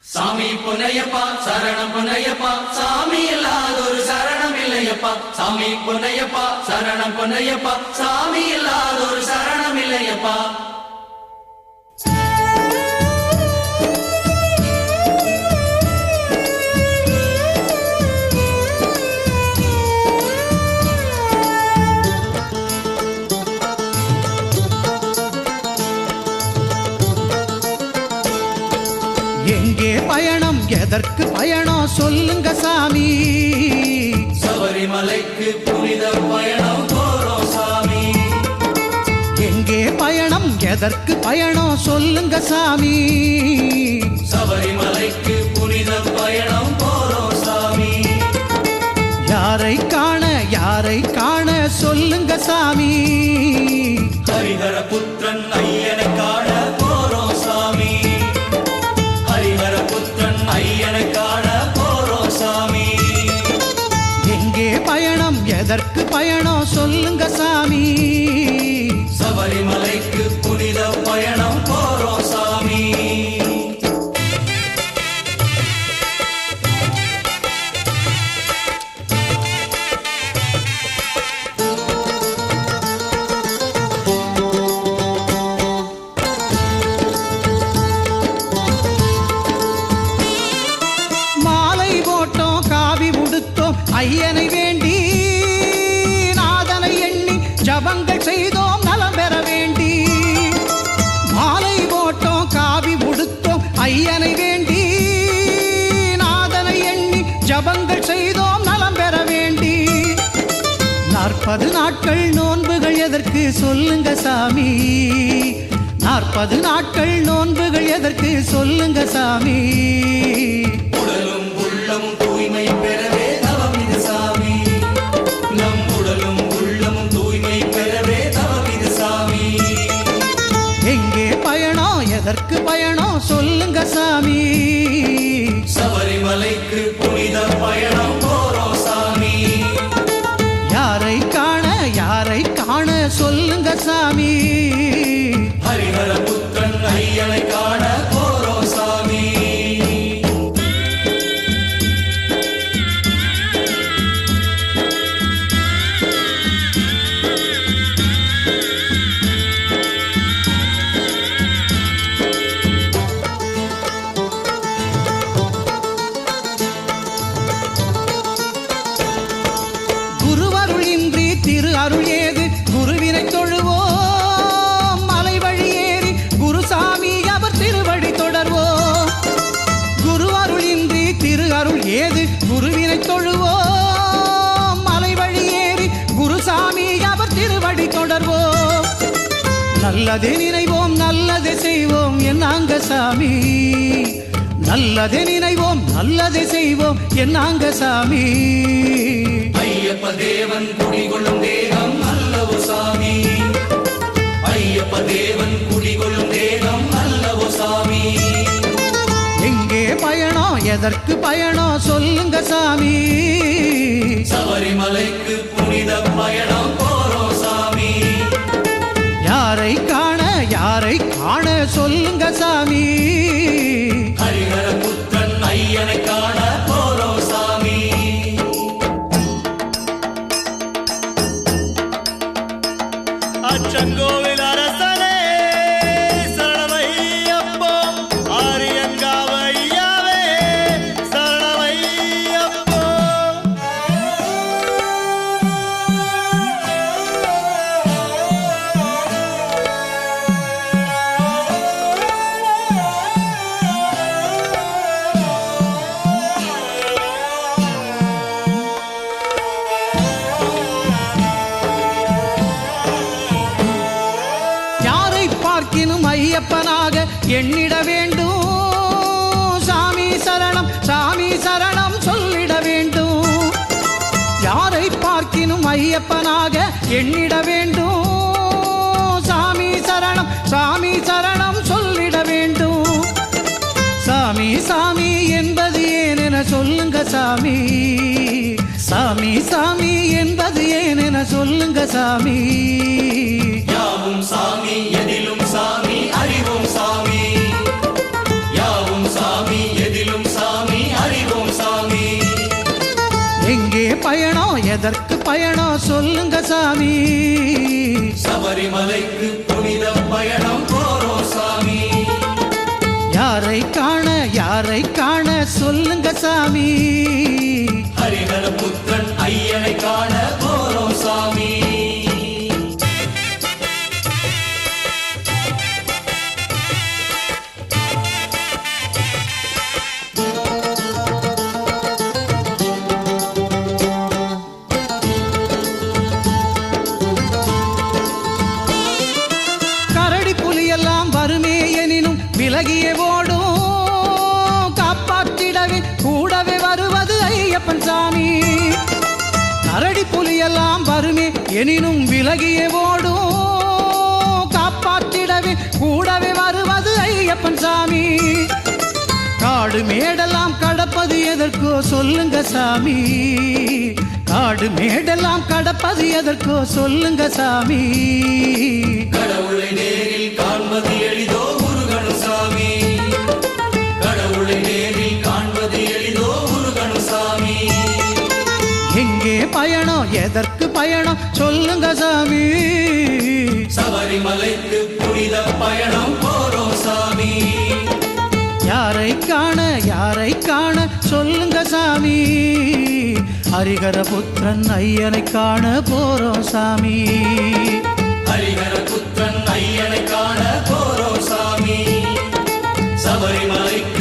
சாமி பொன்னையப்பா சரணம் பொன்னையப்பா சாமி இல்லாதொரு சரணம் இல்லையப்பா சாமி பொன்னையப்பா சரணம் பொன்னையப்பா சாமி இல்லாதொரு சரணம் இல்லையப்பா எங்கே பயணம் எதற்கு பயணம் சொல்லுங்க சாமி சபரிமலைக்கு புனித பயணம் போறோம் சாமி எங்கே பயணம் எதற்கு பயணம் சொல்லுங்க சாமி சபரிமலைக்கு புனித பயணம் போறோம் சாமி யாரை காண சொல்லுங்க சாமி ஹரிஹர புத்திரன் ஐயனை காண போறோம் சாமி ஹரிஹர புத்திரன் ஐயனை காண போறோம் சாமி எங்கே பயணம் எதற்கு பயணம் சொல்லுங்க சாமி சபரிமலைக்கு புனித பயணம் போறோம் சாமி ஐயனை வேண்டி நாதனை எண்ணி ஜபங்கள் செய்தோம் நலம் பெற வேண்டி மாலை போட்டோம் காவி உடுத்தோம் ஐயனை வேண்டி நாதனை எண்ணி ஜபங்கள் செய்தோம் நலம் பெற வேண்டி 40 நாட்கள் நோன்புகள் எதற்கு சொல்லுங்க சாமி 40 நாட்கள் நோன்புகள் எதற்கு சொல்லுங்க சாமி உடலும் உள்ளமும் தூய்மை பெறவே சாமி நம் உடலும் உள்ளமும் தூய்மை பெறவே தவமிது சாமி எங்கே பயணம் எதற்கு பயணம் சொல்லுங்க சாமி சபரிமலைக்கு புனித பயணம் போறோம் சாமி யாரை காண சொல்லுங்க சாமி ஹரிஹர புத்திரன் ஐயனை காண போறோம் சாமி திரு அருள் ஏது குருவினை தொழுவோம் மலை வழி ஏறி குருசாமி அவர் திருவடி தொடர்வோம் குரு அருளின்றி திரு அருள் ஏது குருவினை தொழுவோம் மலை வழி ஏறி குருசாமி அவர் திருவடி தொடர்வோம் நல்லதே நினைவோம் நல்லதே செய்வோம் என்னாங்க சாமி நல்லதே நினைவோம் நல்லதே செய்வோம் என்னாங்க சாமி ஐயப்ப தேவன் குடிகொள்ளும் தேகம் அல்லவோ சாமி ஐயப்ப தேவன் குடிகொள்ளும் தேகம் அல்லவோ சாமி எங்கே பயணம் எதற்கு பயணம் சொல்லுங்க சாமி சபரிமலைக்கு புனித பயணம் போறோம் சாமி யாரை காண சொல்லுங்க சாமி ஹரிஹர புத்திரன் ஐயனை காண போறோம் சாமி அச்சங்கோவில் அரசனே சரணமையப்போ ஆரியங்காவையாவே சரணமையப்போ ஐயப்பனாக எண்ணிட வேண்டும் சாமி சரணம் சொல்லிட வேண்டும் யாரை பார்க்கினும் ஐயப்பனாக எண்ணிட வேண்டும் சாமி சரணம் சொல்லிட வேண்டும் சாமி என்பது ஏனென சொல்லுங்க சாமி சாமி என்பது ஏனென சொல்லுங்க சாமி யாவும் சாமி எதிலும் சாமி அறிவோம் சாமி யாவும் சாமி எதிலும் எதற்கு பயணம் சொல்லுங்க சாமி. சபரிமலைக்கு புனித பயணம் போறோம் சாமி. யாரை காண சொல்லுங்க சாமி. ஹரிஹர புத்திரன் ஐயனை காண போறோம் சாமி. கரடி புலியெல்லாம் வருமே எனினும் விலகியே ஓடும், காப்பாற்றிடவே கூடவே வருவது ஐயப்பன் சாமி. கரடி புலியெல்லாம் வருமே எனினும் விலகியே ஓடும், காப்பாற்றிடவே கூடவே வருவது ஐயப்பன் சாமி. காடு மேடெல்லாம் கடப்பது எதற்கோ சொல்லுங்க சாமி. காடு மேடெல்லாம் கடப்பது எதற்கோ சொல்லுங்க சாமி. கடவுளை நேரில் காண்பது எளிதோ முருகனு சாமி. கடவுளை நேரில் காண்பது எளிதோ முருகனு சாமி. எங்கே பயணம் எதற்கு பயணம் சொல்லுங்க சாமி. சபரிமலைக்கு புனித பயணம் போறோம் சாமி. யாரை காண சொல்லுங்க சாமி. ஹரிஹர புத்திரன் ஐயனை காண போறோம் சாமி. ஹரிஹர புத்திரன் ஐயனை காண போறோம் சாமி. சபரிமலைக்கு